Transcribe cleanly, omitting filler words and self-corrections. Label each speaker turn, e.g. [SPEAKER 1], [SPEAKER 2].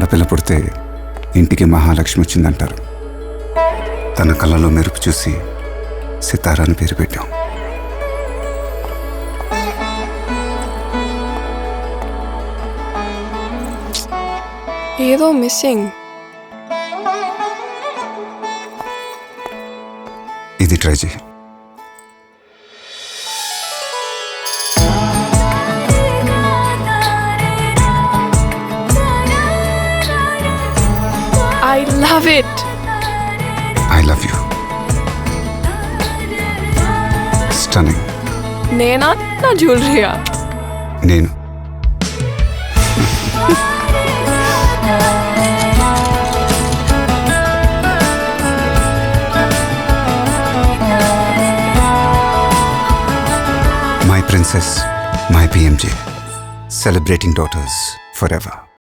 [SPEAKER 1] ఆడపిల్ల పుడితే ఇంటికి మహాలక్ష్మి వచ్చిందంటారు. తన కళ్ళలో మెరుపు చూసి సితారా అని పేరు పెట్టాం.
[SPEAKER 2] ఏదో మిస్సింగ్.
[SPEAKER 1] ఇది ట్రై చేయి.
[SPEAKER 2] I love it.
[SPEAKER 1] I love you. Stunning.
[SPEAKER 2] నేనా నా జ్యువెలరీయా?
[SPEAKER 1] నేను my princess, my PMJ, celebrating daughters forever.